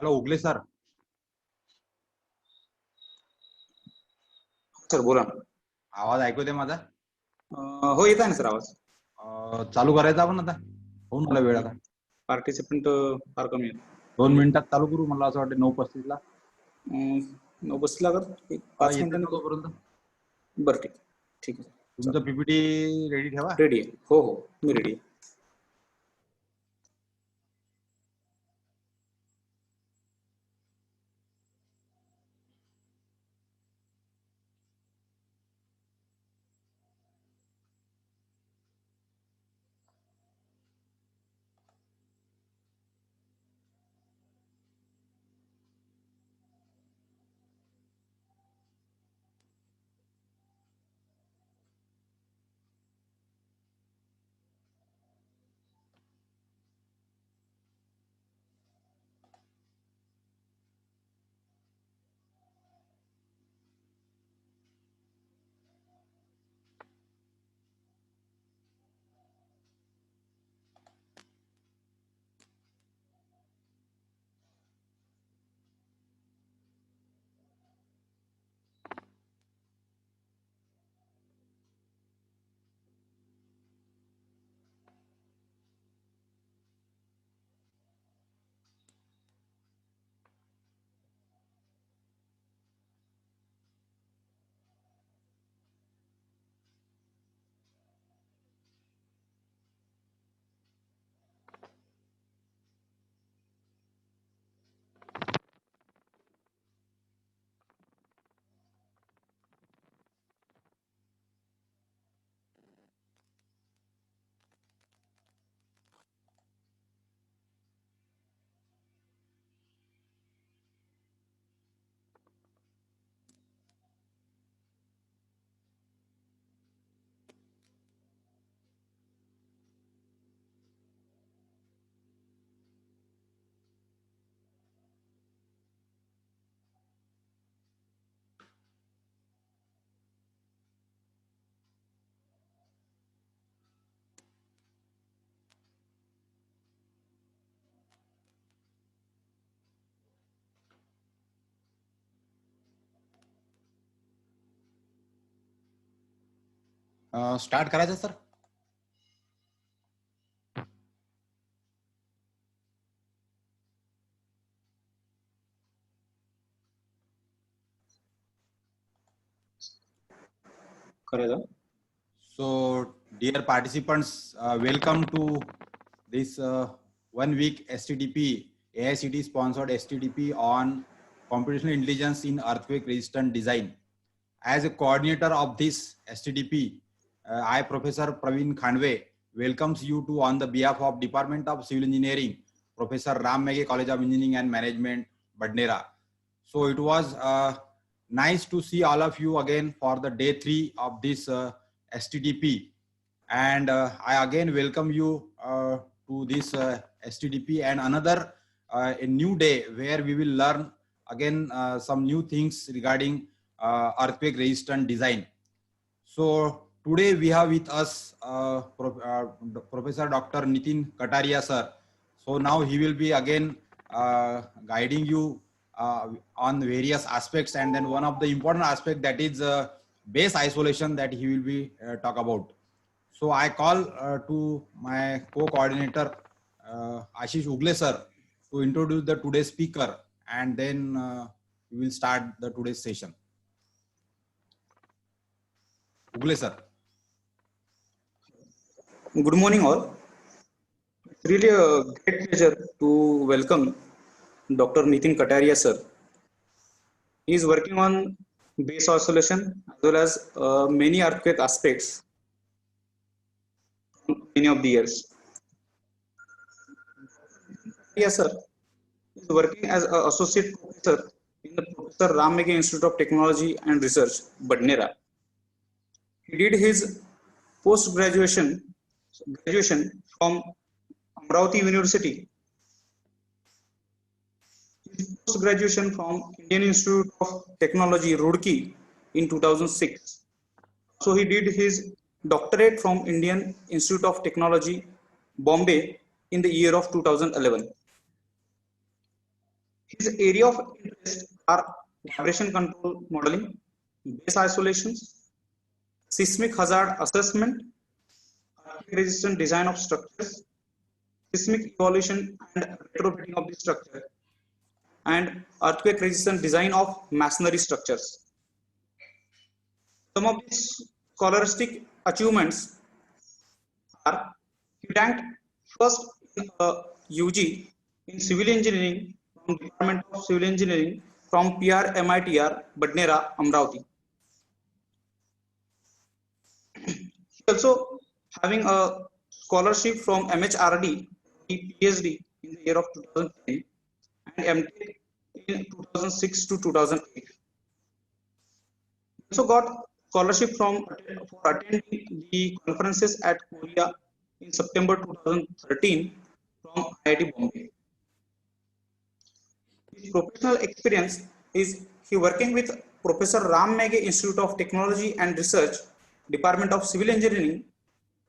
Hello उगले sir. Sir बोला ना. आवाज ऐकू येते माझा? हो येत आहे ना सर आवाज. चालू करायचं आपण आता. होऊन मला वेळ आता. पार्टिसिपंट फार कमी आहेत. 2 मिनिटात चालू करू. मला असं वाटतं 9:35 ला. 9:35 ला कर. 5 येते मिनिटांनी तोपर्यंत. बरं ठीक ठीक आहे. तुमचं पीपीटी रेडी ठेवा. रेडी आहे. हो हो मी रेडी आहे. स्टार्ट करायचं सर. करायचं. So dear participants, welcome to this 1 week STDP AICTE sponsored STDP on computational intelligence in earthquake resistant design. As a coordinator of this STDP, I, Professor Praveen Khandwe, welcomes you to on the behalf of Department of Civil Engineering, Professor Ram Meghe College of Engineering and Management, Badnera. So it was nice to see all of you again for the day 3 of this STDP. And I again welcome you to this STDP and another a new day where we will learn again some new things regarding earthquake resistant design. So today we have with us Professor Dr. Nitin Kataria sir. So now he will be again guiding you on various aspects, and then one of the important aspect that is base isolation that he will be talk about. So I call to my co-coordinator Ashish Ugle sir to introduce the today's speaker, and then we will start the today's session. Ugle sir. Good morning all. It's really a great pleasure to welcome Dr. Nitin Kataria sir. He is working on base oscillation as well as many earthquake aspects many of the years. Yes sir. He is working as an associate professor in the Professor Ram Meghe Institute of Technology and Research, Badnera. He did his post-graduation from Amravati University, his post-graduation from Indian Institute of Technology, Roorkee in 2006. So he did his doctorate from Indian Institute of Technology, Bombay in the year of 2011. His area of interest are vibration control modeling, base isolations, seismic hazard assessment, earthquake resistant design of structures, seismic evolution and retrofitting of the structure, and earthquake resistant design of masonry structures. Some of these scholastic achievements are he ranked first in UG in civil engineering from Department of Civil Engineering from PRMITR Badnera, Amravati. He also having a scholarship from MHRD, PhD in the year of 2010 and MTech in 2006 to 2008. He also got scholarship for attending the conferences at Korea in September 2013 from IIT Bombay. His professional experience is he working with Professor Ram Meghe Institute of Technology and Research, Department of Civil Engineering,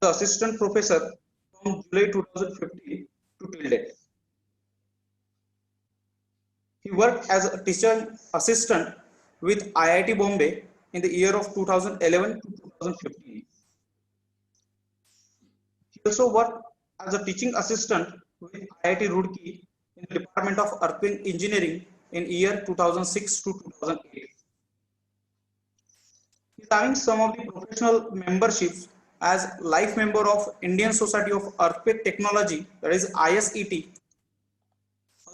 the assistant professor from July 2015 to till date. He worked as a teacher assistant with IIT Bombay in the year of 2011 to 2015. He also worked as a teaching assistant with IIT Roorkee in the Department of Earthquake Engineering in year 2006 to 2008. He is having some of the professional memberships as life member of Indian Society of Earthquake Technology, that is ISET.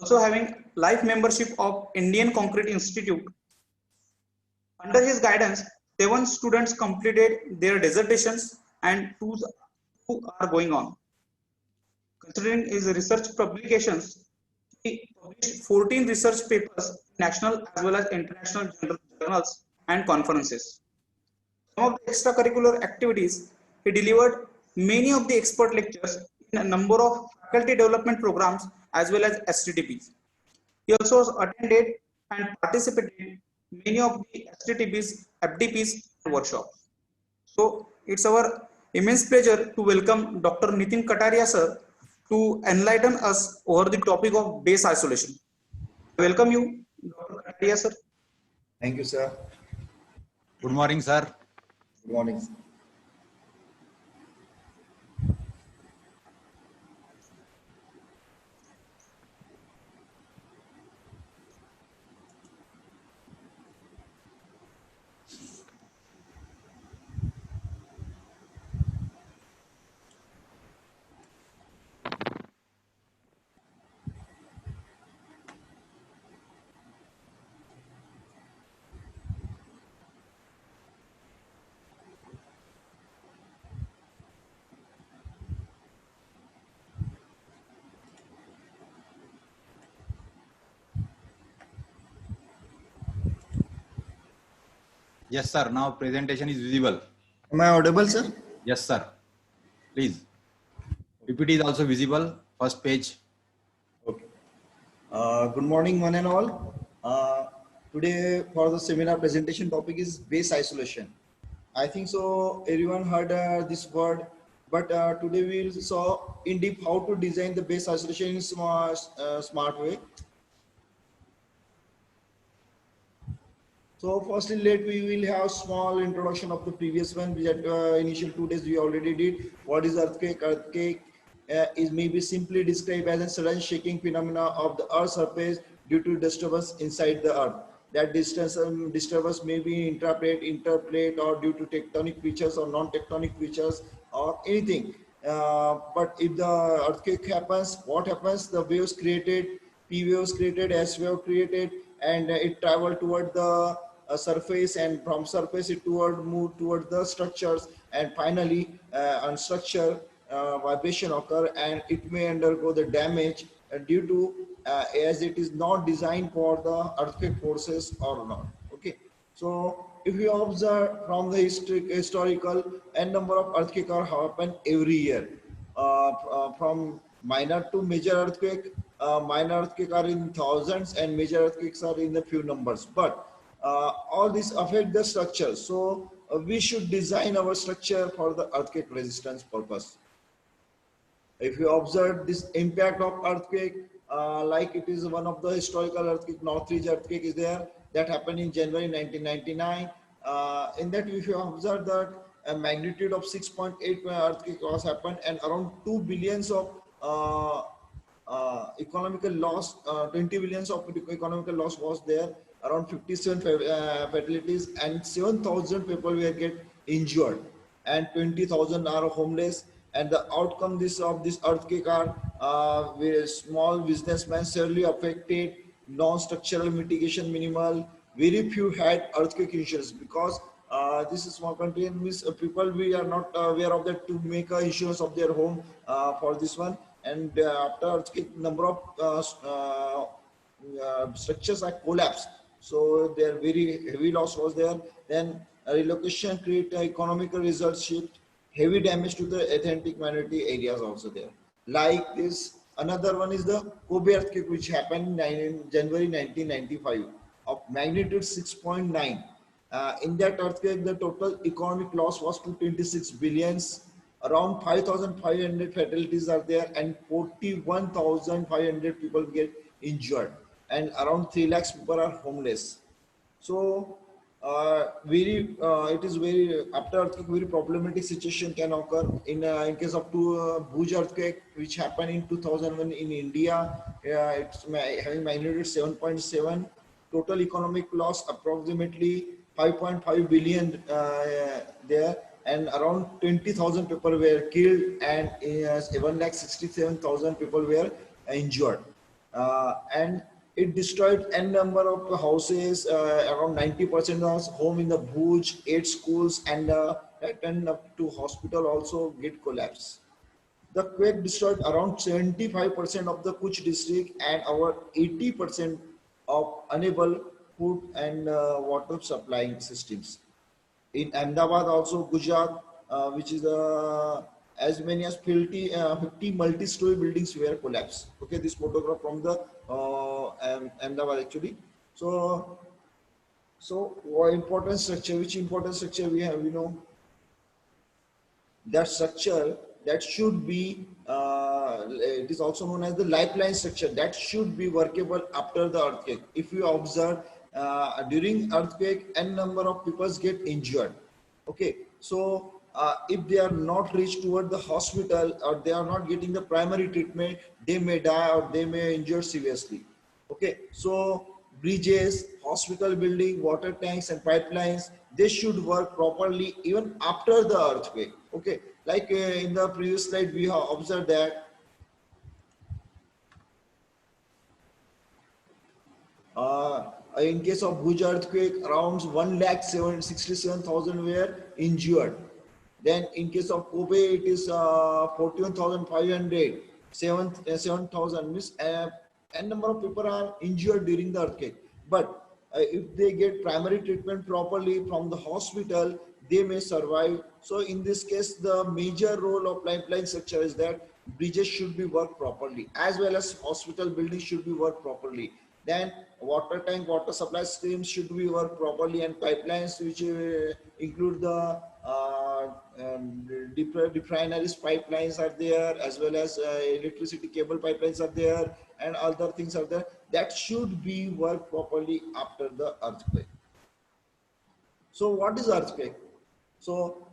Also having life membership of Indian Concrete Institute. Under his guidance, 7 students completed their dissertations and 2 are going on. Considering his research publications, he published 14 research papers in national as well as international journals and conferences. Some of the extracurricular activities, he delivered many of the expert lectures in a number of faculty development programs as well as STTPs. He also attended and participated in many of the STTPs, FDPs and workshops. So it's our immense pleasure to welcome Dr. Nitin Kataria sir to enlighten us over the topic of base isolation. Welcome you, Dr. Kataria sir. Thank you, sir. Good morning, sir. Good morning. Yes, sir. Now presentation is visible. Am I audible, sir? Yes, sir. Please. PPT is also visible. First page. Okay. Good morning, one and all. Today for the seminar presentation topic is base isolation. I think so everyone heard this word, but today we will saw in deep how to design the base isolation in smart way. So firstly, we will have small introduction of the previous one. We had initial 2 days we already did. What is earthquake? Earthquake is maybe simply described as a sudden shaking phenomena of the Earth's surface due to disturbance inside the Earth. That disturbance may be interplate, or due to tectonic features or non-tectonic features or anything. But if the earthquake happens, what happens? The waves created, P waves created, S wave created, and it travel toward the surface, and from surface it move toward the structures, and finally on structure vibration occur, and it may undergo the damage due to as it is not designed for the earthquake forces or not. Okay, so if you observe from the historical, n number of earthquake are happen every year, from minor to major earthquake. Minor earthquake are in thousands and major earthquakes are in the few numbers, but all these affect the structure. So we should design our structure for the earthquake resistance purpose. If you observe this impact of earthquake, like it is one of the historical earthquake, Northridge earthquake is there that happened in January 1999. In that, if you observe that a magnitude of 6.8 earthquake was happened and around 2 billions of economical loss, 20 billions of economical loss was there, around 57 fatalities, and 7,000 people were get injured, and 20,000 are homeless. And the outcome this of this earthquake are where small businessmen severely affected, non-structural mitigation minimal, very few had earthquake insurance because this is small country and means people we are not aware of that to make a insurance of their home for this one. And after earthquake, number of structures are collapsed, so their very heavy loss was there. Then relocation create economical results shift, heavy damage to the authentic minority areas also there. Like this, another one is the Kobe earthquake, which happened in January 1995 of magnitude 6.9. In that earthquake, the total economic loss was 226 billions. Around 5,500 fatalities are there, and 41,500 people get injured, and around 3 lakhs people are homeless. So, it is very after earthquake, very problematic situation can occur. In case of Bhuj earthquake, which happened in 2001 in India, it's having magnitude 7.7. Total economic loss approximately 5.5 billion there, and around 20,000 people were killed, and 1,67,000 people were injured. And it destroyed n number of houses, around 90% of home in the Bhuj, 8 schools, and 10 up to hospital also get collapsed. The quake destroyed around 75% of the Kutch district and over 80% of unable food and water supplying systems. In Ahmedabad, also Gujarat, which is as many as 50 multi-story buildings were collapsed. Okay, this photograph from the Ahmedabad actually. So what important structure? Which important structure we have? That structure that should be it is also known as the lifeline structure that should be workable after the earthquake. If you observe during earthquake, n number of people get injured. Okay, so if they are not reached toward the hospital or they are not getting the primary treatment, they may die or they may injure seriously. Okay, so bridges, hospital building, water tanks and pipelines, they should work properly even after the earthquake. Okay, like in the previous slide, we have observed that in case of Bhuj earthquake, around 1,67,000 were injured. Then in case of Kobe, it is 41,500, 7,000 means n number of people are injured during the earthquake. But if they get primary treatment properly from the hospital, they may survive. So in this case, the major role of lifeline structure is that bridges should be worked properly, as well as hospital buildings should be worked properly. Then water tank, water supply streams should be worked properly, and pipelines which include the refineries pipelines are there, as well as electricity cable pipelines are there, and other things are there that should be worked properly after the earthquake. So what is earthquake? So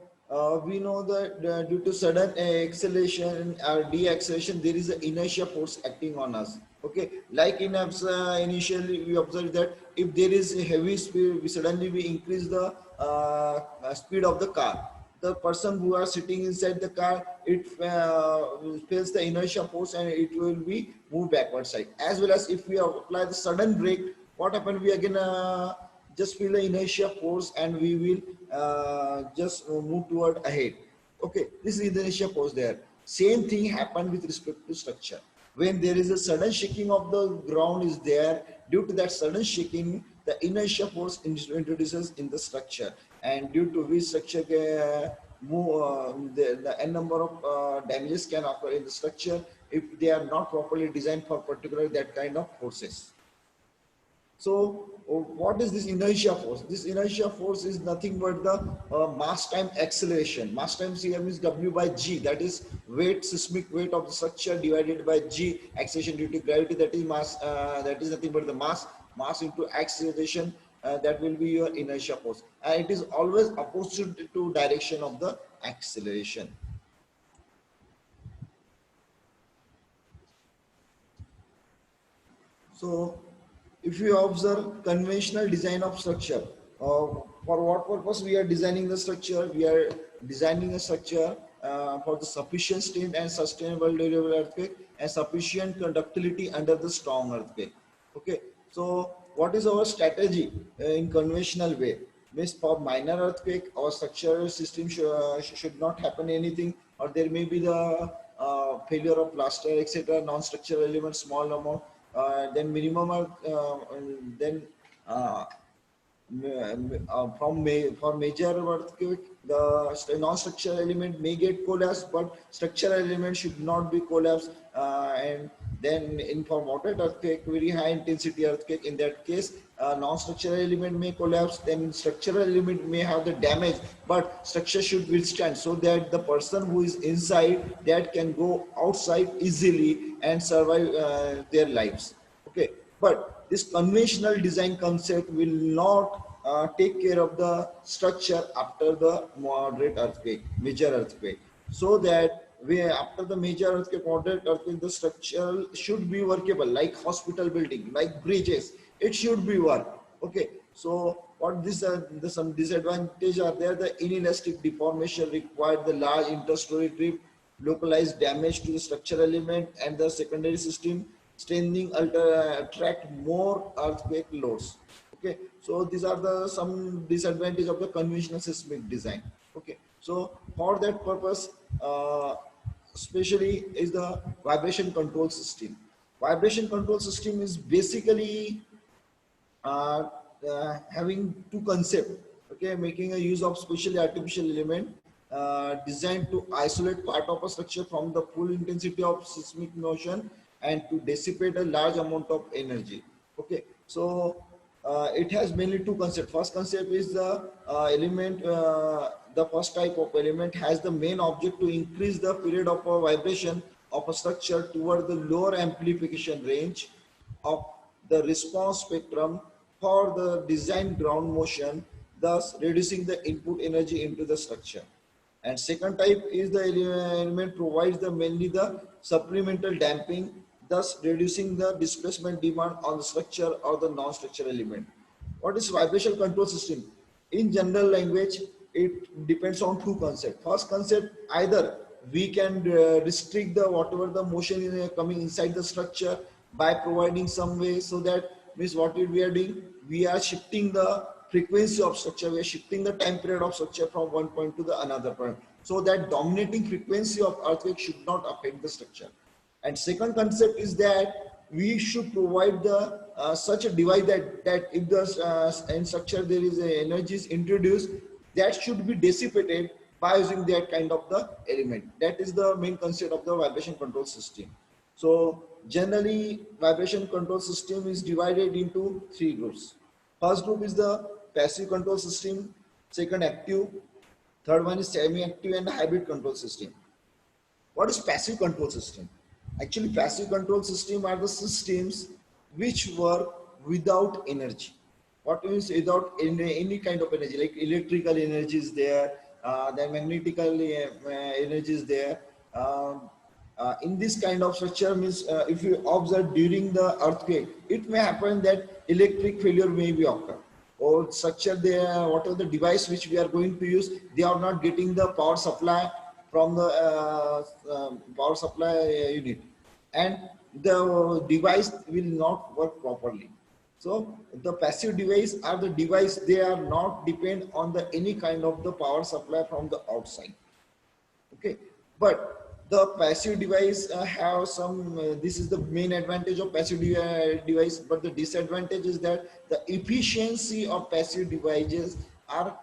we know that due to sudden acceleration or deacceleration, there is an inertia force acting on us. Okay, like initially we observed that if there is a heavy speed, we increase the speed of the car. The person who are sitting inside the car, it feels the inertia force and it will be moved backward side. As well as if we apply the sudden brake, what happens? We again just feel the inertia force and we will just move toward ahead. Okay, this is the inertia force there. Same thing happened with respect to structure. When there is a sudden shaking of the ground is there, due to that sudden shaking, the inertia force introduces in the structure, and due to which structure the n number of damages can occur in the structure if they are not properly designed for particular that kind of forces. So what is this inertia force? This inertia force is nothing but the mass time acceleration. Mass times here means W by G, that is weight, seismic weight of the structure divided by G, acceleration due to gravity, that is mass, that is nothing but the mass into acceleration, that will be your inertia force. And it is always opposite to direction of the acceleration. So, if you observe conventional design of structure, for what purpose we are designing the structure? We are designing a structure for the sufficient strength and sustainable durable earthquake and sufficient conductivity under the strong earthquake. Okay, so what is our strategy in conventional way? Means for minor earthquake, our structural system should not happen anything, or there may be the failure of plaster, etc. Non-structural elements, small amount. Then minimum, then uh, for major earthquake, the non-structural element may get collapsed, but structural element should not be collapsed. And then in for moderate earthquake, very high intensity earthquake, in that case, non-structural element may collapse. Then structural element may have the damage, but structure should withstand, so that the person who is inside that can go outside easily and survive their lives. Okay, but this conventional design concept will not take care of the structure after the moderate earthquake, major earthquake, so that we after the major earthquake, moderate earthquake, the structure should be workable, like hospital building, like bridges, it should be work. Okay, so what this the some disadvantage are there? The inelastic deformation required the large interstory trip, localized damage to the structural element and the secondary system, strengthening attract more earthquake loads. Okay, so these are the some disadvantage of the conventional seismic design. Okay, so for that purpose, especially is the vibration control system. Vibration control system is basically uh, having two concepts. Okay, making a use of specially artificial element designed to isolate part of a structure from the full intensity of seismic motion and to dissipate a large amount of energy. Okay, so it has mainly two concepts. First concept is the element, the first type of element has the main object to increase the period of a vibration of a structure toward the lower amplification range of the response spectrum for the design ground motion, thus reducing the input energy into the structure. And second type is the element provides the mainly the supplemental damping, thus reducing the displacement demand on the structure or the non-structural element. What is vibration control system? In general language, it depends on two concepts. First concept, either we can restrict the whatever the motion is coming inside the structure by providing some way, so that means what we are doing, we are shifting the frequency of structure, we are shifting the time period of structure from one point to the another point, so that dominating frequency of earthquake should not affect the structure. And second concept is that we should provide the such a device that if the in structure there is a energy is introduced, that should be dissipated by using that kind of the element. That is the main concept of the vibration control system. So generally, vibration control system is divided into three groups. First group is the passive control system, second active, third one is semi-active and hybrid control system. What is passive control system? Actually, passive control system are the systems which work without energy. What means without any kind of energy, like electrical energy is there, then magnetical energy is there. In this kind of structure means if you observe during the earthquake, it may happen that electric failure may be occur, or structure there, whatever the device which we are going to use, they are not getting the power supply from the power supply unit, and the device will not work properly. So the passive device are the device, they are not depend on the any kind of the power supply from the outside. Okay, but the passive device have some this is the main advantage of passive device, but the disadvantage is that the efficiency of passive devices are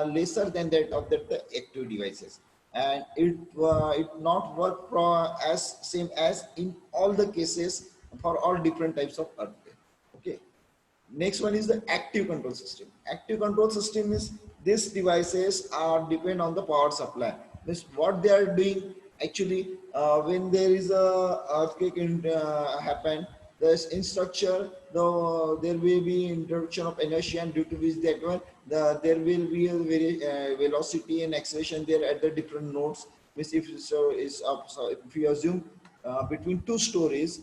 lesser than that of the active devices, and it not work as same as in all the cases for all different types of earthquake. Okay, Next one is the active control system. Active control system is these devices are depend on the power supply. Means what they are doing actually when there is a earthquake happen, there's in structure there will be introduction of inertia, and due to which that one there will be a very velocity and acceleration there at the different nodes. Means if so is up, so if you assume between two stories,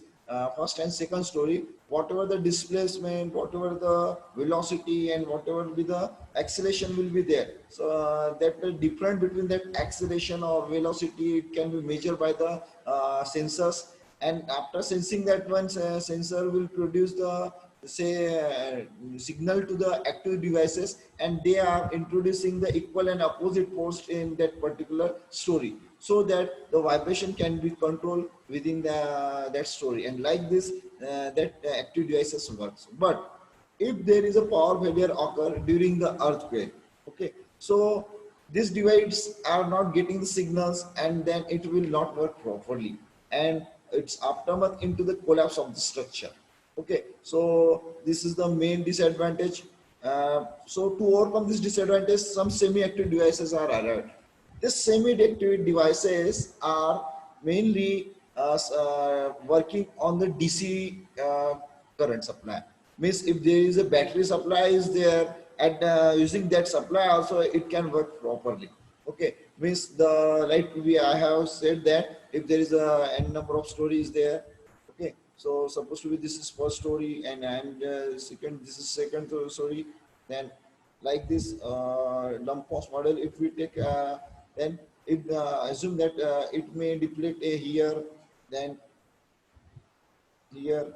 first and second story, whatever the displacement, whatever the velocity, and whatever be the acceleration will be there. So that the difference between that acceleration or velocity, it can be measured by the sensors. And after sensing that one, sensor will produce the say signal to the active devices, and they are introducing the equal and opposite force in that particular story, so that the vibration can be controlled within that story. And like this that active devices works. But if there is a power failure occur during the earthquake, okay, so these devices are not getting the signals, and then it will not work properly, and it's aftermath into the collapse of the structure. Okay, so this is the main disadvantage. So to overcome this disadvantage, some semi-active devices are added. These semi-active devices are mainly working on the DC current supply. Means if there is a battery supply is there, and using that supply also it can work properly. Okay, means the like we I have said that if there is a n number of stories there. Okay, so supposed to be this is first story, and second, this is second story. Then like this Lumpos model, if we take then if assume that it may deplete a here, then here.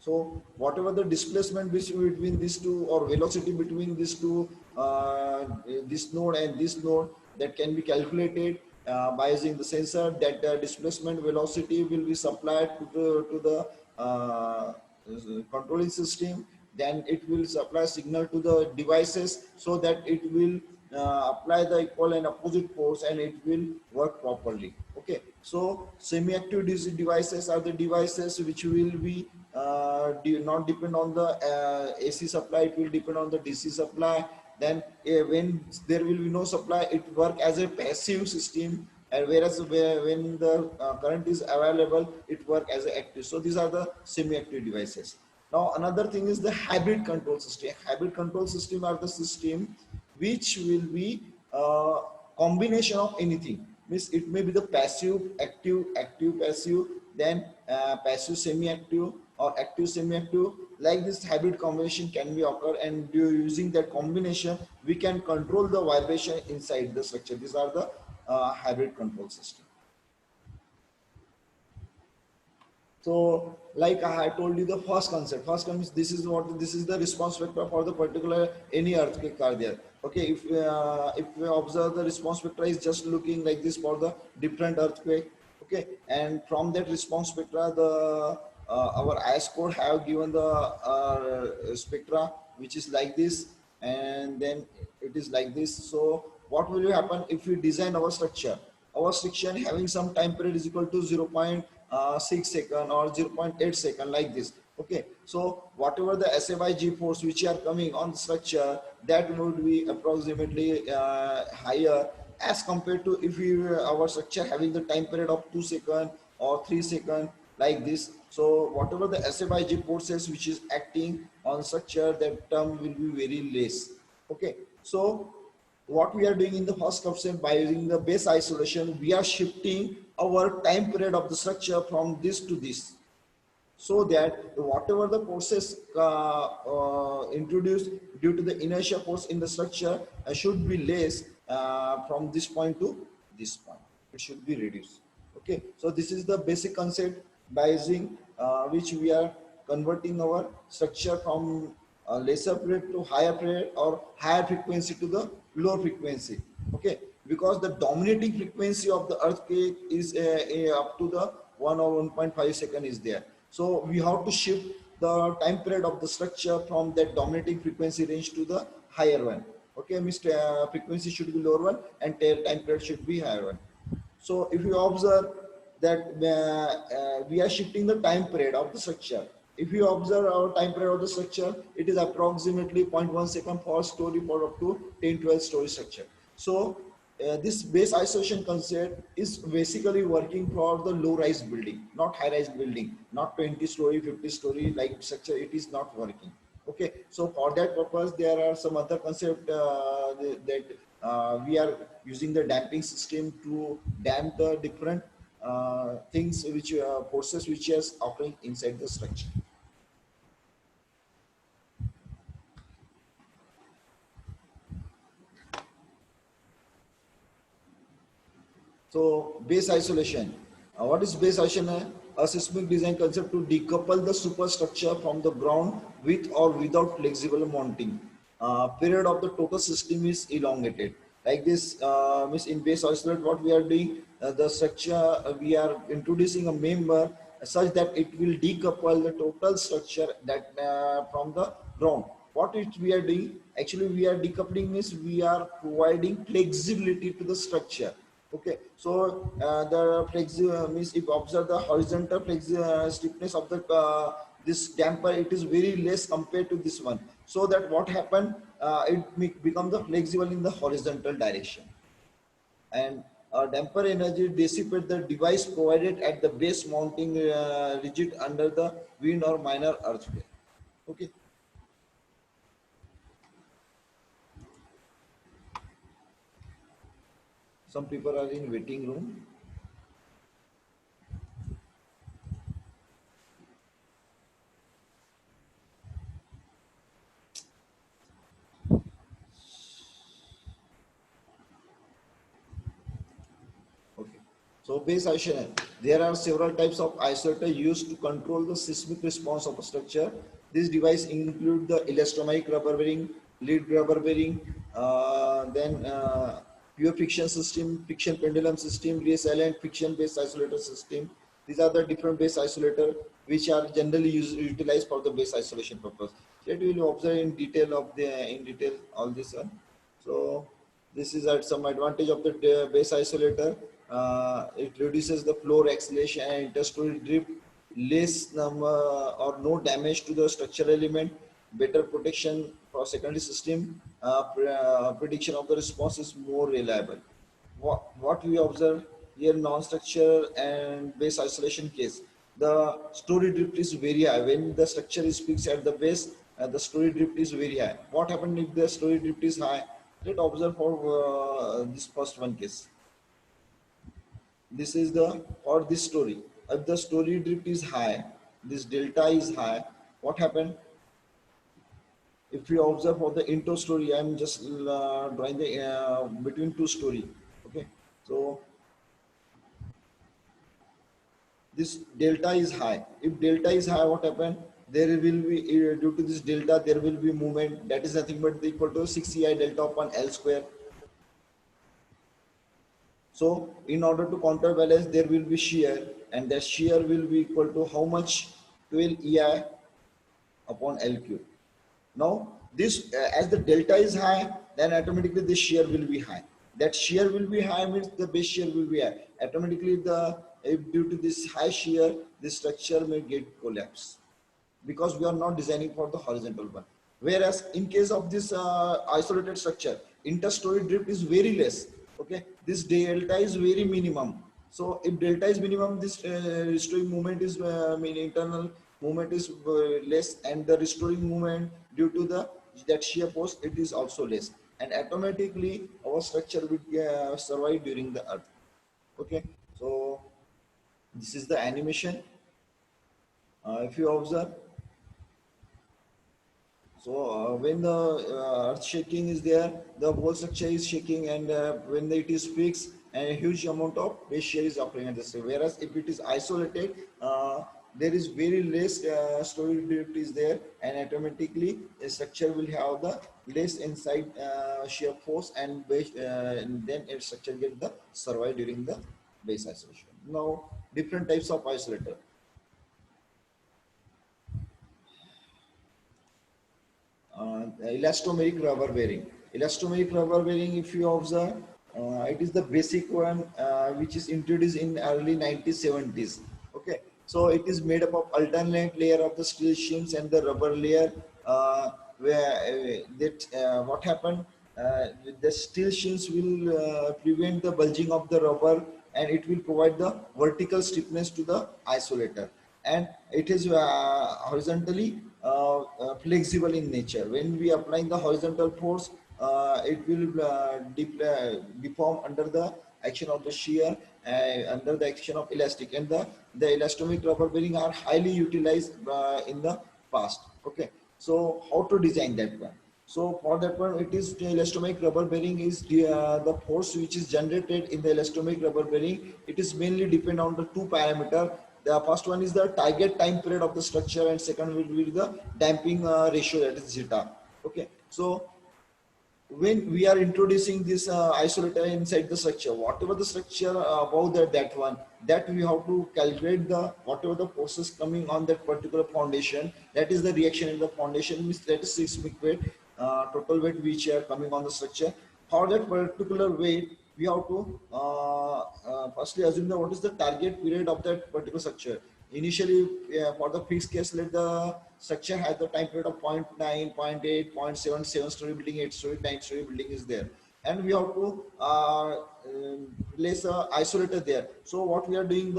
So whatever the displacement between these two, or velocity between these two, this node and this node, that can be calculated by using the sensor. That displacement velocity will be supplied to the controlling system. Then it will supply signal to the devices, so that it will apply the equal and opposite force, and it will work properly. Okay, so semi-active devices are the devices which will be not depend on the AC supply, it will depend on the DC supply. Then when there will be no supply, it work as a passive system, and whereas when the current is available, it work as a active. So these are the semi-active devices. Now another thing is the hybrid control system. Hybrid control system are the system which will be combination of anything. Means it may be the passive, active, active, passive, then passive semi-active, or active semi-active. Like this hybrid combination can be occur, and using that combination we can control the vibration inside the structure. These are the hybrid control system. So, like I told you, the first concept. First comes this is the response vector for the particular any earthquake are there. Okay, if we observe the response vector is just looking like this for the different earthquake. Okay, and from that response spectra, the our IS code have given the spectra which is like this, and then it is like this. So, what will happen if we design our structure? Our section having some time period is equal to 0.6 second or 0.8 second, like this. Okay, so whatever the SFI G force which are coming on the structure, that would be approximately higher as compared to if we our structure having the time period of 2 second or 3 second, like this. So whatever the SFI G forces which is acting on structure, that term will be very less. Okay, so what we are doing in the first concept, by using the base isolation, we are shifting our time period of the structure from this to this, so that whatever the forces introduced due to the inertia force in the structure should be less from this point to this point. It should be reduced. Okay, so this is the basic concept by using which we are converting our structure from lesser period to higher period, or higher frequency to the lower frequency. Okay, because the dominating frequency of the earthquake is up to the 1 or 1.5 second is there. So we have to shift the time period of the structure from that dominating frequency range to the higher one. Okay, Mr. Frequency should be lower one, and time period should be higher one. So if you observe that we are shifting the time period of the structure. If you observe our time period of the structure, it is approximately 0.1 second per story for up to 10-12 story structure. So this base isolation concept is basically working for the low rise building, not high rise building, not 20 story, 50 story like structure. It is not working. Okay, so for that purpose, there are some other concept that we are using the damping system to damp the different things which forces which is occurring inside the structure. So base isolation. What is base isolation? A seismic design concept to decouple the superstructure from the ground with or without flexible mounting. Period of the total system is elongated. Like this means in base isolate, what we are doing, the structure we are introducing a member such that it will decouple the total structure that from the ground. What it we are doing? Actually, we are decoupling means we are providing flexibility to the structure. Okay, so the means if you observe the horizontal stiffness of the this damper, it is very less compared to this one. So that what happened, it becomes the flexible in the horizontal direction, and damper energy dissipate the device provided at the base mounting rigid under the wind or minor earthquake. Okay. Some people are in waiting room. Okay. So base isolation. There are several types of isolator used to control the seismic response of a structure. These devices include the elastomeric rubber bearing, lead rubber bearing, then pure friction system, friction pendulum system, resilient friction based isolator system. These are the different base isolator which are generally utilized for the base isolation purpose. That we will observe in detail all this one. So this is at some advantage of the base isolator. It reduces the floor acceleration and interstory drift, less number or no damage to the structural element, better protection for secondary system, prediction of the response is more reliable. What we observe here non-structure and base isolation case, the story drift is very high. When the structure is fixed at the base, the story drift is very high. What happens if the story drift is high? Let's observe for this first one case. This is the for this story. If the story drift is high, this delta is high. What happened? If you observe for the intro story, I'm just drawing the between two story. Okay, so this delta is high. If delta is high, what happened? There will be due to this delta, there will be movement. That is nothing but equal to 6 delta upon L square. So in order to counterbalance, there will be shear, and that shear will be equal to how much? 12 EI upon L cube. Now this as the delta is high, then automatically the shear will be high. That shear will be high means the base shear will be high. Automatically if due to this high shear, the structure may get collapse because we are not designing for the horizontal one. Whereas in case of this isolated structure, interstory drift is very less. Okay, this delta is very minimum. So if delta is minimum, this restoring movement is internal movement is less, and the restoring movement due to the that shear force, it is also less, and automatically our structure will survive during the earth. Okay, so this is the animation. If you observe, so when the earth shaking is there, the whole structure is shaking, and when it is fixed, and a huge amount of base shear is occurring at the same. Whereas if it is isolated, there is very less story drift is there, and automatically a structure will have the less inside shear force, and then its structure get the survive during the base isolation. Now different types of isolator. Elastomeric rubber bearing. Elastomeric rubber bearing, if you observe, it is the basic one which is introduced in early 1970s. Okay, So it is made up of alternate layer of the steel shims and the rubber layer. What happened? The steel shims will prevent the bulging of the rubber, and it will provide the vertical stiffness to the isolator, and it is horizontally flexible in nature. When we apply the horizontal force, it will deform under the action of the shear, under the action of elastic, and the elastomic rubber bearing are highly utilized in the past. Okay, so how to design that one? So for that one, it is the elastomic rubber bearing is the force which is generated in the elastomic rubber bearing. It is mainly depend on the two parameter. The first one is the target time period of the structure, and second will be the damping ratio, that is zeta. Okay, so when we are introducing this isolator inside the structure, whatever the structure above that one, that we have to calculate the whatever the forces coming on that particular foundation, that is the reaction in the foundation, means that is seismic weight, total weight which are coming on the structure. For that particular weight, we have to firstly assume that what is the target period of that particular structure. Initially, for the fixed case, let the structure has the time period of 0.9, 0.8, 0.7, 7-story building, 8-story, 9-story building is there. And we have to place a isolator there. So what we are doing,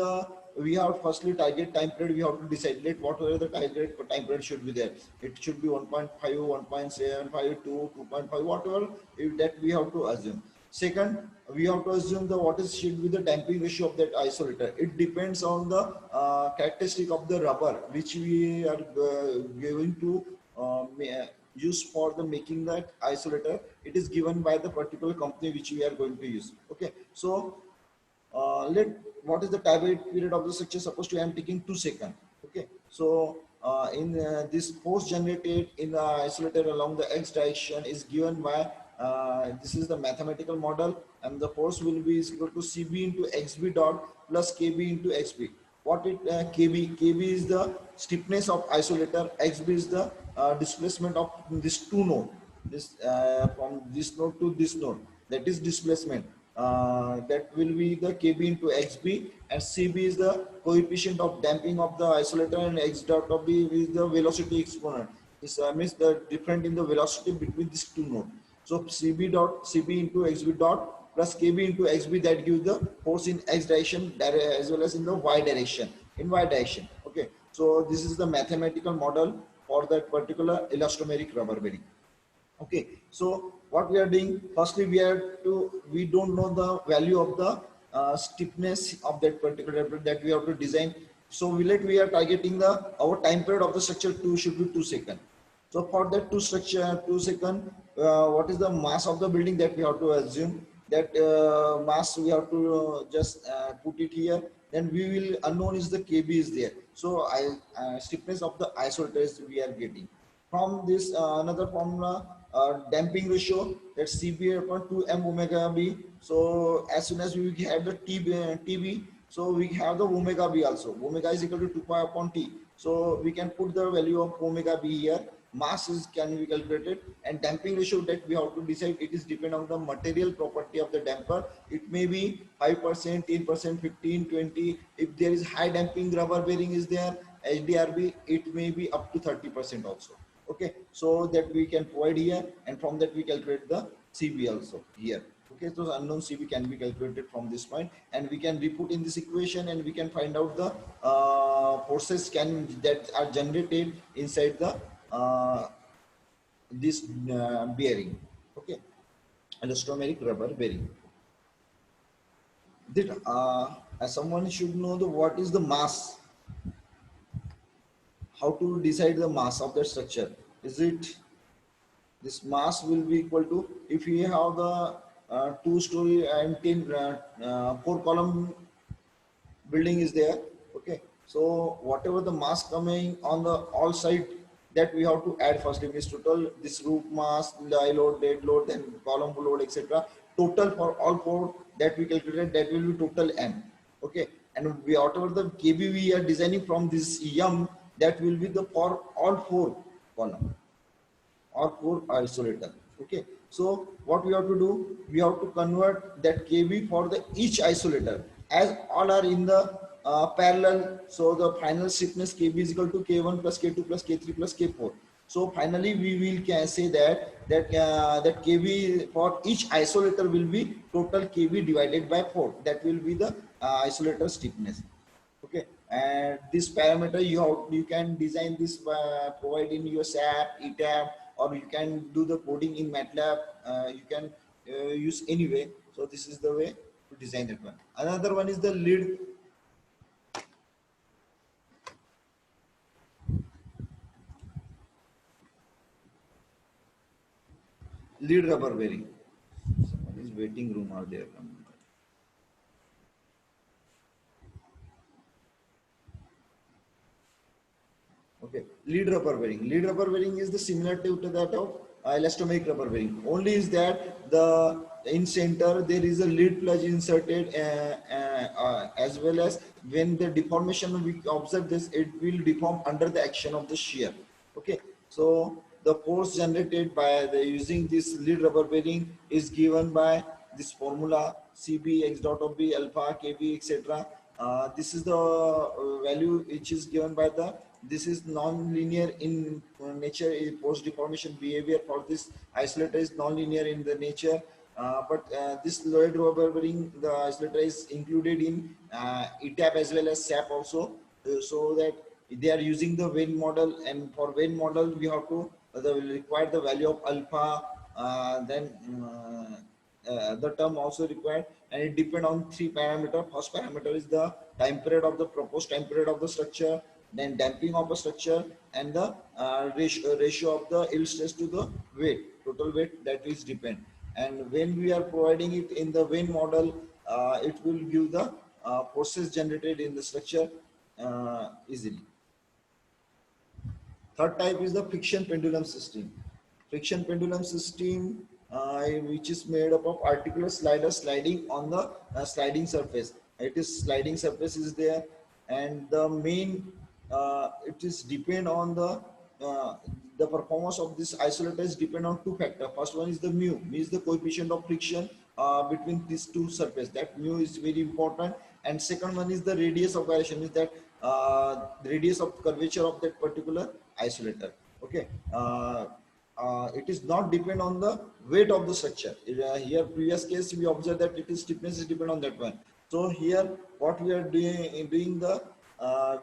we have firstly target time period, we have to decide let whatever the target time period should be there. It should be 1.5, 1.75, 2, 2.5, whatever that we have to assume. Second, we have to assume the what is should be the damping ratio of that isolator. It depends on the characteristic of the rubber which we are going to use for the making that isolator. It is given by the particular company which we are going to use. Okay, so let what is the target period of the structure? Supposed to I am taking 2 seconds. Okay, so in this force generated in the isolator along the x direction is given by this is the mathematical model, and the force will be is equal to cb into xb dot plus kb into xb. What it kb is the stiffness of isolator, xb is the displacement of this two node, this from this node to this node, that is displacement. That will be the kb into xb, and cb is the coefficient of damping of the isolator, and x dot of b is the velocity exponent. This means the difference in the velocity between these two nodes. So cb into xb dot plus kb into xb, that gives the force in x direction as well as in the y direction, Okay, so this is the mathematical model for that particular elastomeric rubber bearing. Okay, so what we are doing, firstly we don't know the value of the stiffness of that particular rubber that we have to design. So we are targeting our time period of the structure should be 2 seconds. So for that 2 second, what is the mass of the building that we have to assume? That mass we have to just put it here. Then we will unknown is the kb is there. So stiffness of the isolators we are getting from this another formula, damping ratio, that's cb upon 2 m omega b. So as soon as we have the tb, so we have the omega b also. Omega is equal to 2 pi upon t. So we can put the value of omega b here. Mass is can be calculated, and damping ratio that we have to decide. It is depend on the material property of the damper. It may be 5%, 10%, 15, 20. If there is high damping rubber bearing is there, HDRB, it may be up to 30% also. Okay, so that we can provide here, and from that we calculate the CB also here. Okay, so unknown CB can be calculated from this point, and we can re-put in this equation, and we can find out the forces that are generated inside the this bearing. Okay, elastomeric rubber bearing. That someone should know what is the mass. How to decide the mass of the structure? Is it this mass will be equal to, if we have the 2-story and 4-column building is there. Okay, so whatever the mass coming on the all side, that we have to add first. It is total this roof mass, die load, dead load, then column load, etc. Total for all 4 that we calculate, that will be total m. Okay, and we whatever the kb we are designing from this m, that will be the for all 4 column or 4 isolator. Okay, so what we have to do, we have to convert that kb for the each isolator, as all are in the parallel. So the final stiffness KB is equal to K1 plus K2 plus K3 plus K4. So finally we will can say that KB for each isolator will be total KB divided by 4. That will be the isolator stiffness. Okay, and this parameter you can design this provide in your SAP, ETAP, or you can do the coding in MATLAB. You can use anyway. So this is the way to design that one. Another one is the lead rubber bearing. Someone is waiting room out there. Okay, lead rubber bearing. Lead rubber bearing is the similar to that of elastomeric rubber bearing. Only is that the in center there is a lead plug inserted, as well as when the deformation we observe this, it will deform under the action of the shear. Okay, so the force generated by the using this lead rubber bearing is given by this formula CB x dot of B alpha KB etc. This is the value which is given by the, this is non-linear in nature. Post deformation behavior for this isolator is non-linear in the nature, but this lead rubber bearing, the isolator is included in ETAP as well as SAP also, so that they are using the Venn model, and for Venn model we have to require the value of alpha, then the term also required, and it depend on 3 parameter. First parameter is the time period of the proposed time period of the structure, then damping of the structure, and the ratio of the yield stress to the weight, total weight, that is depend. And when we are providing it in the Venn model, it will give the forces generated in the structure easily. Third type is the friction pendulum system. Friction pendulum system, which is made up of articular slider sliding on the sliding surface. It is sliding surface is there, and the main it is depend on the performance of this isolator is depend on 2 factors. First one is the mu, means the coefficient of friction between these 2 surfaces. That mu is very important. And second one is the radius of gyration, is that the radius of curvature of that particular isolator. Okay, it is not depend on the weight of the structure. Here previous case we observed that it is stiffness is depend on that one. So here what we are doing the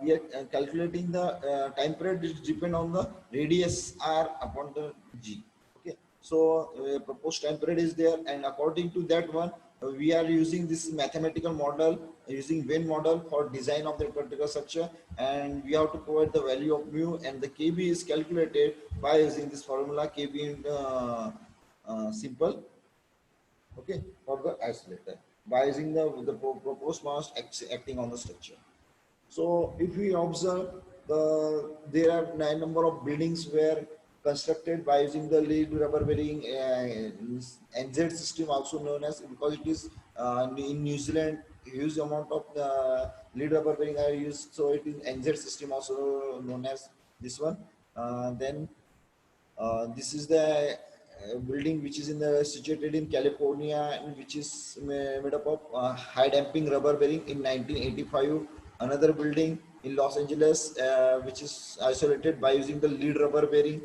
we are calculating the time period is depend on the radius r upon the g. Okay, so proposed time period is there, and according to that one we are using this mathematical model, using Venn model for design of that particular structure, and we have to provide the value of mu, and the KB is calculated by using this formula KB in simple, okay, for the isolator, by using the proposed mass acting on the structure. So if we observe, there are 9 number of buildings were constructed by using the lead rubber bearing NZ system, also known as, because it is in New Zealand huge amount of lead rubber bearing are used, so it is NZ system, also known as this one. Then this is the building which is situated in California, and which is made up of high damping rubber bearing in 1985. Another building in Los Angeles, which is isolated by using the lead rubber bearing.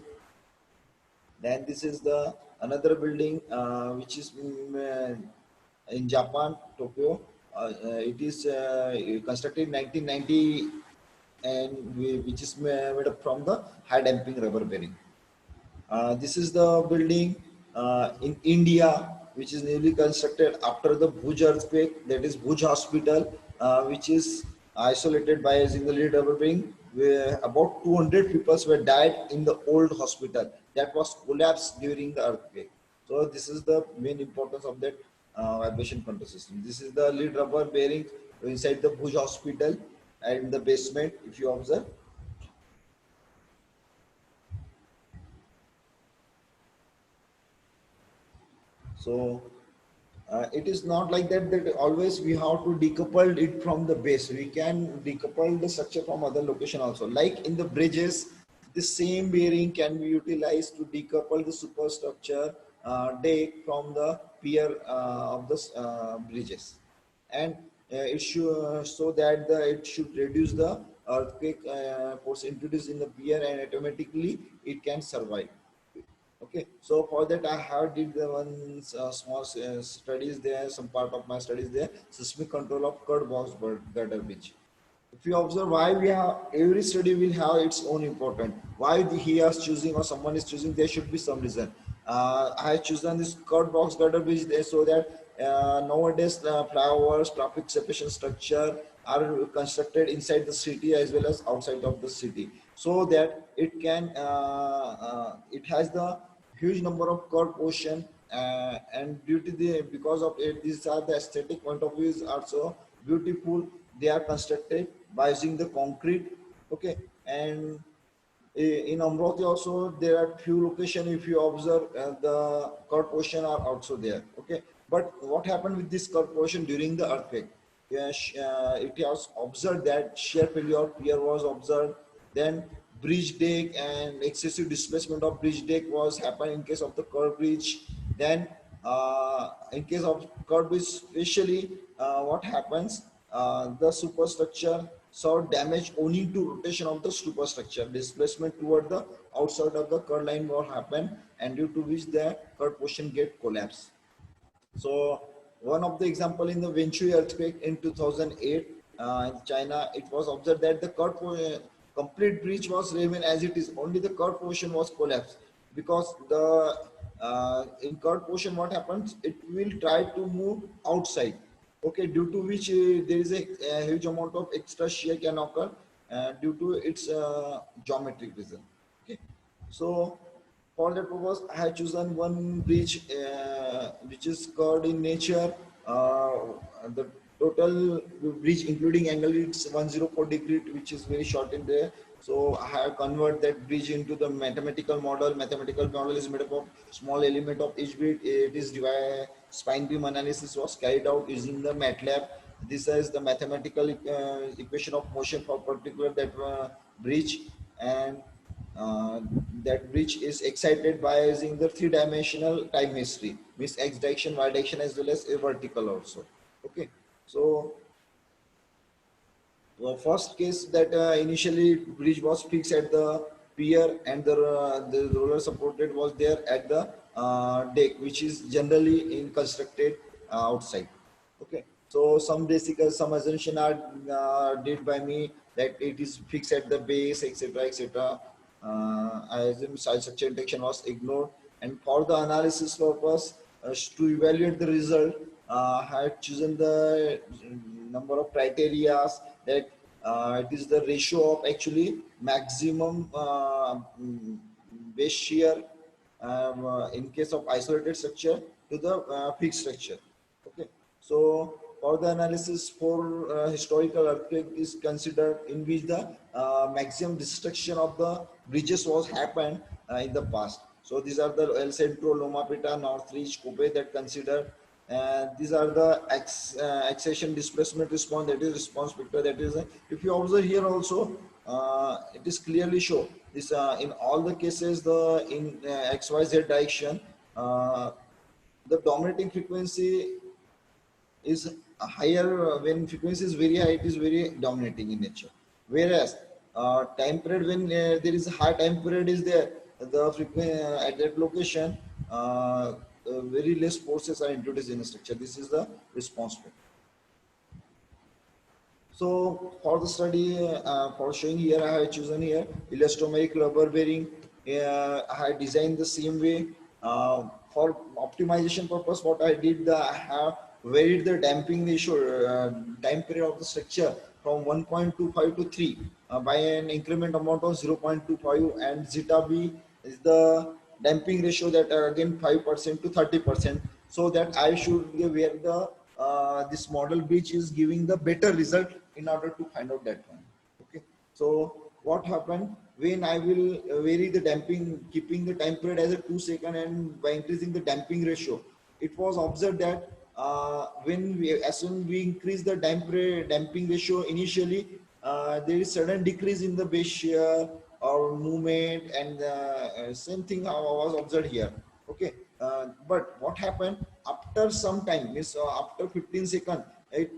Then this is the another building which is in Japan, Tokyo. It is constructed in 1990, and which is made up from the high damping rubber bearing. This is the building in India, which is newly constructed after the Bhuj earthquake, that is Bhuj Hospital, which is isolated by using the lead rubber bearing, where about 200 people were died in the old hospital that was collapsed during the earthquake. So this is the main importance of that vibration control system. This is the lead rubber bearing inside the Bhuj Hospital and the basement, if you observe. So it is not like that always we have to decouple it from the base. We can decouple the structure from other location also. Like in the bridges, the same bearing can be utilized to decouple the superstructure deck from the pier of the bridges. And it should so that it should reduce the earthquake force introduced in the pier, and automatically it can survive. Okay, so for that I have did the one small studies there, some part of my studies there, seismic control of curd box gutter bridge. If you observe why we have, every study will have its own important. Why he is choosing or someone is choosing, there should be some reason. I have chosen this curd box gutter bridge there so that nowadays flyovers, traffic separation structure are constructed inside the city as well as outside of the city, so that it can it has the huge number of curved portion, and due to the because of it, these are the aesthetic point of views are so beautiful. They are constructed by using the concrete. Okay, and in Amravati also there are few locations, if you observe the curved portion are also there. Okay, but what happened with this curved portion during the earthquake? Yes, it was observed that shear failure pier was observed. Then bridge deck and excessive displacement of bridge deck was happened in case of the curved bridge. Then in case of curved bridge, especially what happens? The superstructure saw damage owing to rotation of the superstructure. Displacement toward the outside of the curve line will happen, and due to which the curve portion get collapsed. So one of the example in the Venshui earthquake in 2008 in China, it was observed that the complete bridge was remain as it is. Only the curved portion was collapsed because the in curved portion what happens? It will try to move outside. Okay, due to which there is a huge amount of extra shear can occur due to its geometric reason. Okay, so for that purpose, I have chosen one bridge which is curved in nature. The total bridge, including angle, it's 104 degree, which is very short in there. So I have converted that bridge into the mathematical model. Mathematical model is made up of small element of each bridge. It is divided. Spine beam analysis was carried out using the MATLAB. This is the mathematical equation of motion for particular that bridge, and uh, that bridge is excited by using the three-dimensional time history, means x direction, y direction, as well as a vertical also. Okay, so the first case that initially bridge was fixed at the pier, and the roller supported was there at the deck, which is generally in constructed outside. Okay, so some basic some assumption are did by me that it is fixed at the base, etc., etc. I assume side structure detection was ignored, and for the analysis purpose, to evaluate the result, I had chosen the number of criteria that it is the ratio of actually maximum base shear in case of isolated structure to the fixed structure. Okay, so for the analysis for historical earthquake is considered in which the maximum destruction of the bridges was happened in the past. So these are the El Centro, Loma Prieta, Northridge, Kobe that considered. These are the accession displacement response, that is response vector, that is if you observe here also it is clearly show this in all the cases the in XYZ direction the dominating frequency is higher. When frequency is very high, it is very dominating in nature. Whereas time period, when there is a high time period is there, the frequency at that location, very less forces are introduced in the structure. This is the response rate. So for the study, for showing here, I have chosen here elastomeric rubber bearing. I have designed the same way. For optimization purpose, what I did, I have varied the damping ratio, time period of the structure from 1.25 to 3 by an increment amount of 0.25, and zeta B is the damping ratio that are again 5% to 30%, so that I should where the this model which is giving the better result in order to find out that one. Okay, so what happened when I will vary the damping, keeping the time period as a 2 second, and by increasing the damping ratio, it was observed that when we as soon we increase the damping ratio initially, there is sudden decrease in the base shear or movement, and same thing I was observed here. Okay, but what happened after some time, means after 15 seconds, it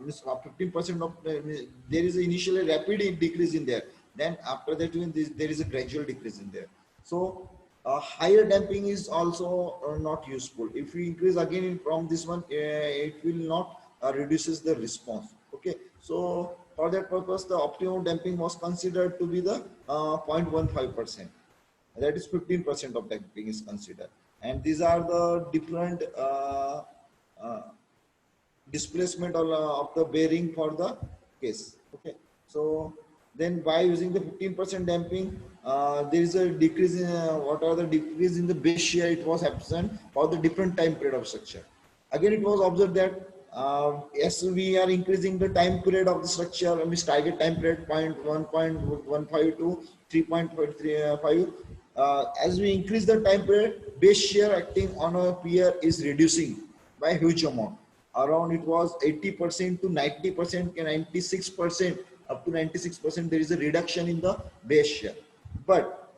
means 15% of there is initially rapid decrease in there. Then after that, there is a gradual decrease in there. So higher damping is also not useful. If we increase again from this one, it will not reduces the response. Okay, so for that purpose, the optimum damping was considered to be the 0.15%. That is 15% of damping is considered, and these are the different uh, displacement of the bearing for the case. Okay, so then by using the 15% damping, there is a decrease in what are the decrease in the base shear. It was absent for the different time period of structure. Again, it was observed that as we are increasing the time period of the structure, we target time period 0.1.15 to 3.5. As we increase the time period, base shear acting on a pier is reducing by huge amount. Around it was 80% to 90%, 96%, up to 96%. There is a reduction in the base shear. But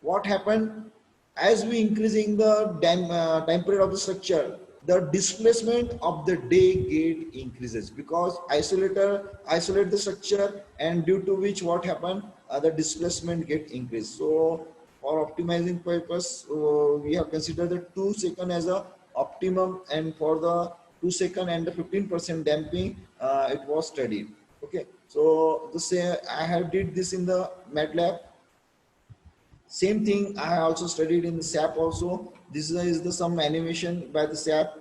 what happened as we increasing the time period of the structure, the displacement of the day gate increases because isolator isolate the structure, and due to which what happened, the displacement get increased. So for optimizing purpose, we have considered the 2 second as a optimum, and for the 2 second and the 15% damping, it was studied. Okay, so the same I have did this in the MATLAB. Same thing I also studied in the SAP also. This is the some animation by the SAP.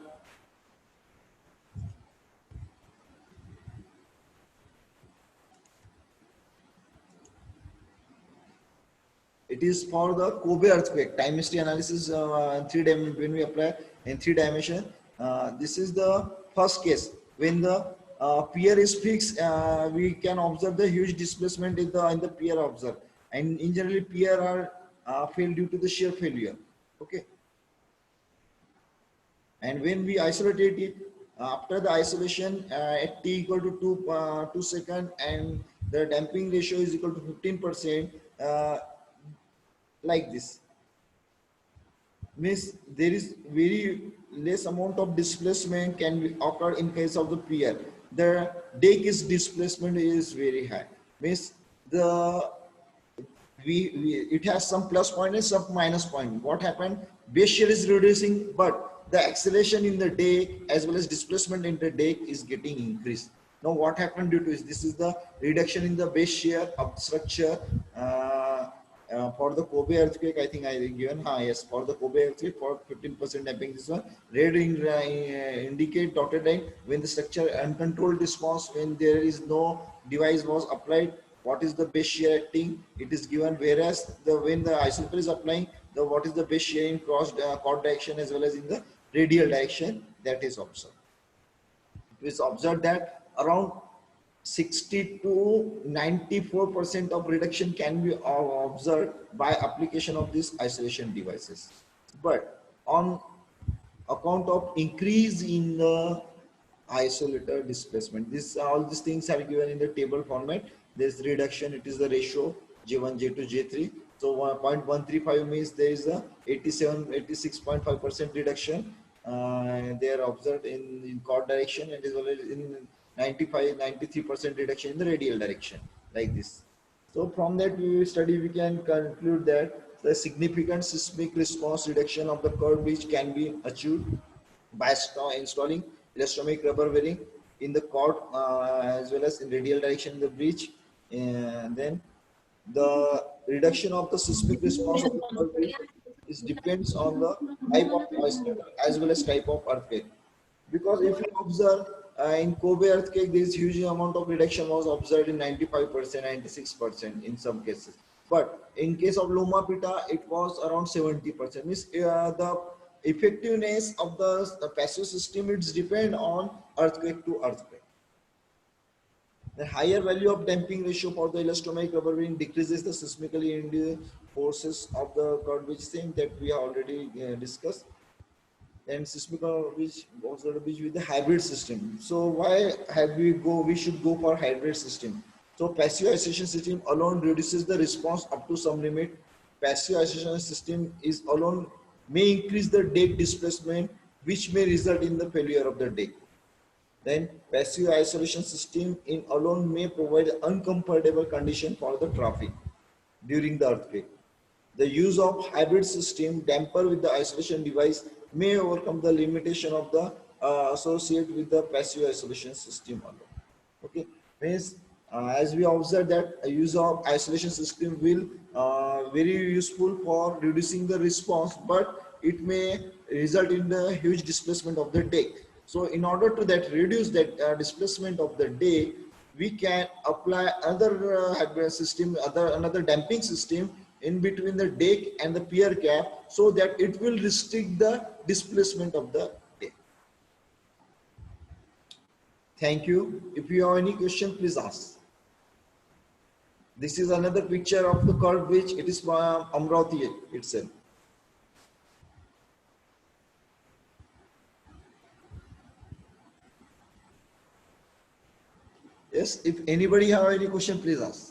It is for the Kobe earthquake time history analysis, when we apply in 3 dimension. This is the first case when the pier is fixed. We can observe the huge displacement in the pier observed, and in generally pier are fail due to the shear failure. Okay, and when we isolated it, after the isolation, at t equal to 2 second, and the damping ratio is equal to 15%, like this means there is very less amount of displacement can be occur in case of the pier. The deck is displacement is very high, means the it has some plus point and some minus point. What happened? Base shear is reducing, but the acceleration in the deck as well as displacement in the deck is getting increased. Now, what happened due to this is the reduction in the base shear of the structure. For the Kobe earthquake, I think I given. Yes, for the Kobe earthquake, for 15% damping, this one red indicate dotted line when the structure uncontrolled response, when there is no device was applied. What is the base shear acting? It is given. Whereas the when the isolator is applying, the what is the base shear in cross chord direction as well as in the radial direction, that is observed. It is observed that around 60 to 94% of reduction can be observed by application of these isolation devices. But on account of increase in the isolator displacement, this all these things are given in the table format. There's reduction, it is the ratio J1, J2, J3. So 0.135 means there is a 86.5% reduction. They are observed in chord direction, and as well as in 93% reduction in the radial direction, like this. So from that we can conclude that the significant seismic response reduction of the curve bridge can be achieved by installing elastomeric rubber bearing in the chord as well as in radial direction in the bridge. And then the reduction of the seismic response of the curve bridge is depends on the type of oscillator as well as type of earthquake. Because if you observe in Kobe earthquake, this huge amount of reduction was observed in 95%, 96% in some cases. But in case of Loma Prieta, it was around 70%. Means the effectiveness of the passive system, it's depend on earthquake to earthquake. The higher value of damping ratio for the elastomeric rubber bearing decreases the seismically induced forces of the curve bridge, same that we have already discussed. And seismic which with the hybrid system. So why have we should go for hybrid system? So passive isolation system alone reduces the response up to some limit. Passive isolation system is alone may increase the deck displacement, which may result in the failure of the deck. Then passive isolation system in alone may provide uncomfortable condition for the traffic during the earthquake. The use of hybrid system damper with the isolation device may overcome the limitation of the associated with the passive isolation system alone. Okay, means as we observe that a use of isolation system will very useful for reducing the response, but it may result in the huge displacement of the deck. So in order to that reduce that displacement of the deck, we can apply other hardware system, another damping system in between the deck and the pier cap, so that it will restrict the displacement of the deck. Thank you. If you have any question, please ask. This is another picture of the curved bridge. It is from Amravati itself. Yes, if anybody have any question, please ask.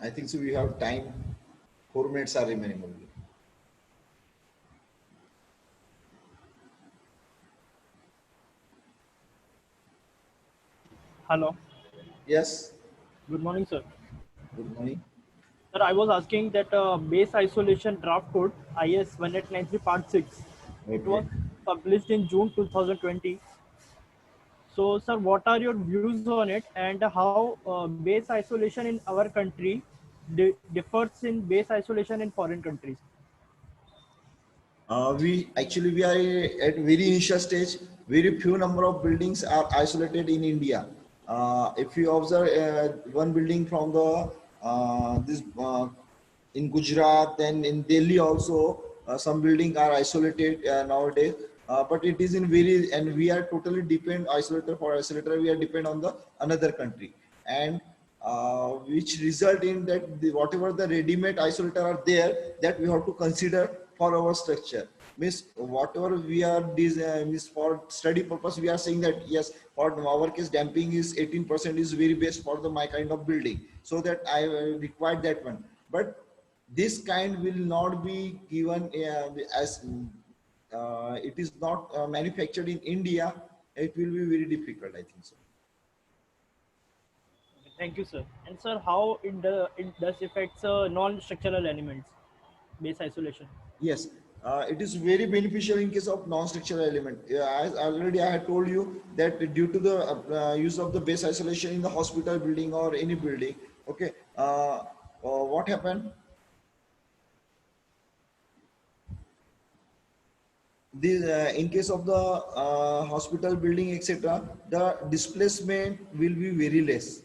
I think so. We have time. 4 minutes are remaining only. Hello. Yes. Good morning, sir. Good morning. Sir, I was asking that base isolation draft code IS 1893 Part 6. It Okay. was published in June 2020. So, sir, what are your views on it, and how base isolation in our country differs in base isolation in foreign countries? We are at very initial stage. Very few number of buildings are isolated in India. If you observe one building from the this in Gujarat, then in Delhi also some buildings are isolated nowadays. But it is in very, and we are totally depend isolator for isolator. We are depend on the another country, and which result in that whatever the ready-made isolator are there, that we have to consider for our structure. Means whatever we are means for study purpose, we are saying that yes, for our case damping is 18% is very best for the my kind of building, so that I required that one. But this kind will not be given as it is not manufactured in India. It will be very difficult, I think so. Thank you, sir. And sir, how it does affects non-structural elements, base isolation? Yes, it is very beneficial in case of non-structural element. As already I had told you that due to the use of the base isolation in the hospital building or any building, okay, what happened? This, in case of the hospital building, etc., the displacement will be very less.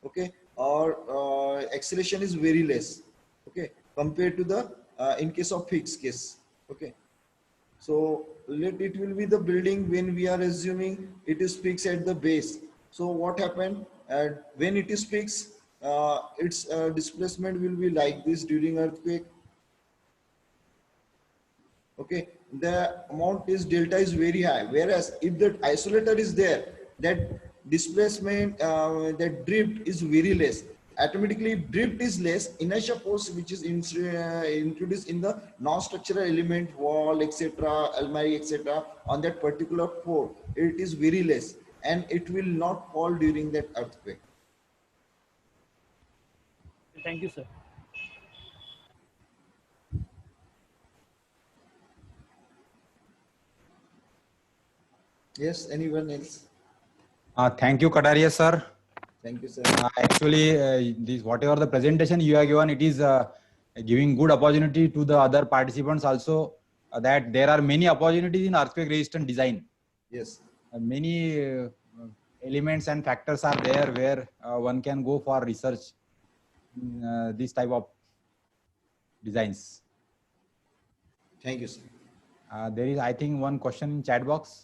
Okay, or acceleration is very less. Okay, compared to the in case of fixed case. Okay. So let it will be the building when we are assuming it is fixed at the base. So what happened when it is fixed, its displacement will be like this during earthquake. Okay, the amount is delta is very high. Whereas if the isolator is there, that displacement, that drift is very less. Automatically, if drift is less, inertia force which is introduced in the non-structural element, wall, etc., almari, etc., on that particular floor, it is very less, and it will not fall during that earthquake. Thank you, sir. Yes, anyone else? Thank you, Kataria sir. Thank you, sir. Actually, this whatever the presentation you have given, it is giving good opportunity to the other participants also, that there are many opportunities in earthquake resistant design. Yes. Many elements and factors are there where one can go for research in this type of designs. Thank you, sir. There is, I think, one question in chat box.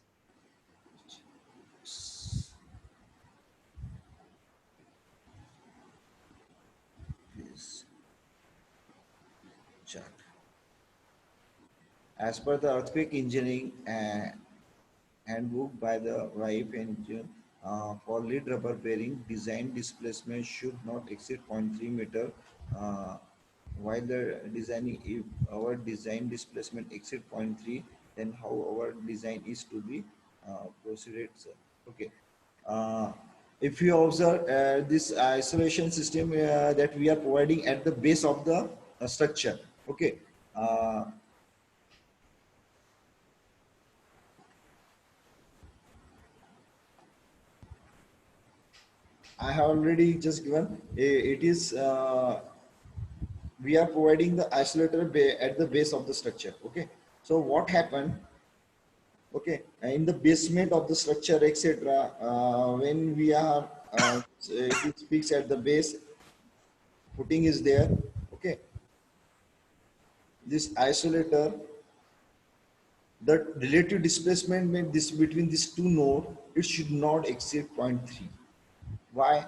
Please chat. As per the earthquake engineering handbook by the wife engineer, For lead rubber bearing, design displacement should not exceed 0.3 meter. Uh, while the designing, if our design displacement exceed zero point 0.3, then how our design is to be proceeded, sir. Okay. Uh, if you observe this isolation system that we are providing at the base of the structure, okay. Uh, I have already just given. It is we are providing the isolator at the base of the structure. Okay. So what happened? Okay, in the basement of the structure, etc. When we are, it is fixed at the base, footing is there. Okay, this isolator, the relative displacement this between these two nodes, it should not exceed zero point 0.3. Why?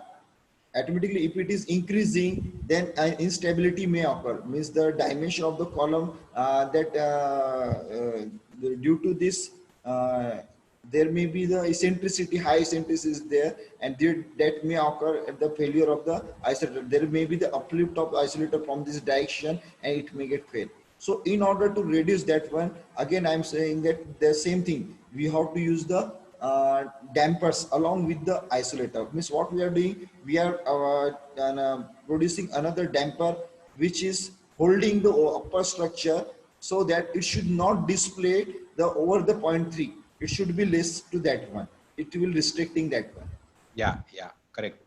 Automatically, if it is increasing, then instability may occur. Means the dimension of the column due to this, there may be the eccentricity, high eccentricity is there, and that may occur at the failure of the isolator. There may be the uplift of the isolator from this direction, and it may get failed. So in order to reduce that one, again I'm saying that the same thing. We have to use the dampers along with the isolator. Means what we are doing, we are producing another damper which is holding the upper structure so that it should not display the over the 0.3. It should be less to that one. It will restricting that one. Yeah, yeah, correct.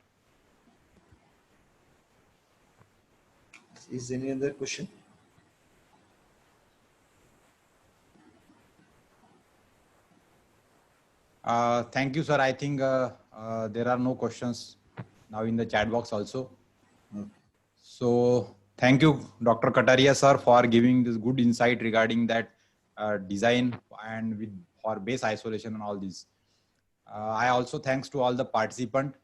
Is any other question? Thank you, sir. I think there are no questions now in the chat box also. Okay. So thank you, Dr. Kataria, sir, for giving this good insight regarding that design and with for base isolation and all these. I also thanks to all the participant.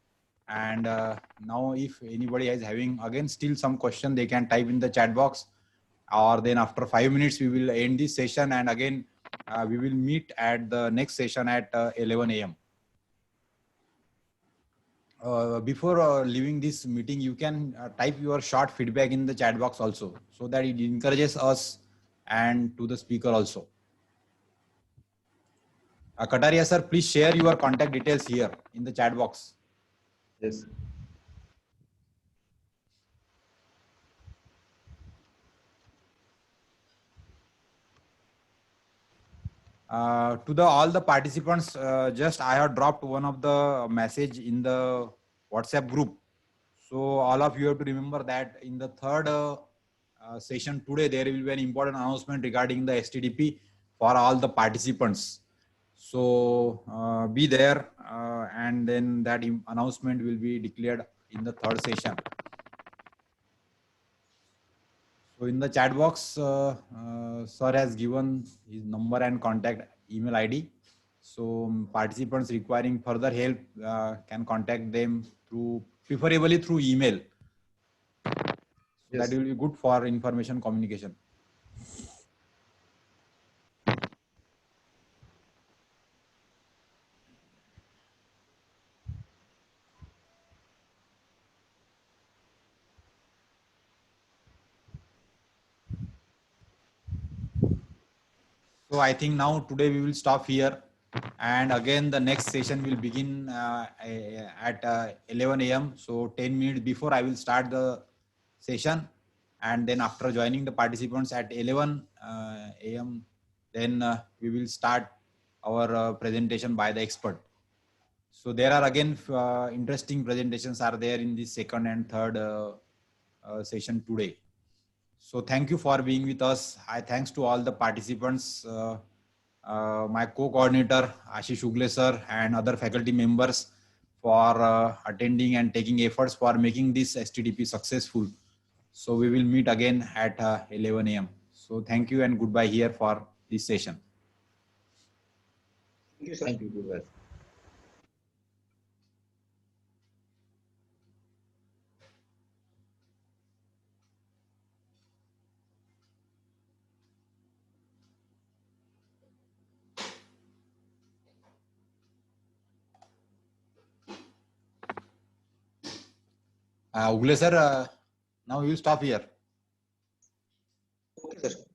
And now if anybody is having again still some question, they can type in the chat box, or then after 5 minutes, we will end this session. And again, we will meet at the next session at 11 a.m. Before leaving this meeting, you can type your short feedback in the chat box also, so that it encourages us and to the speaker also. Kataria sir, please share your contact details here in the chat box. Yes. To the all the participants, just I have dropped one of the message in the WhatsApp group. So all of you have to remember that in the third session today, there will be an important announcement regarding the STDP for all the participants. So be there, and then that announcement will be declared in the third session. So in the chat box, sir has given his number and contact email ID. So participants requiring further help can contact them through, preferably through email. So Yes. that will be good for information communication. So I think now today we will stop here, and again the next session will begin at 11 a.m. So 10 minutes before I will start the session, and then after joining the participants at 11 a.m., then we will start our presentation by the expert. So there are again interesting presentations are there in the second and third session today. So thank you for being with us. I thanks to all the participants, my co-coordinator Ashish Ugle sir and other faculty members for attending and taking efforts for making this STDP successful. So we will meet again at 11 a.m. So thank you and goodbye here for this session. Thank you, sir. Thank you. Goodbye. Ugle sir, now you stop here. Okay, sir.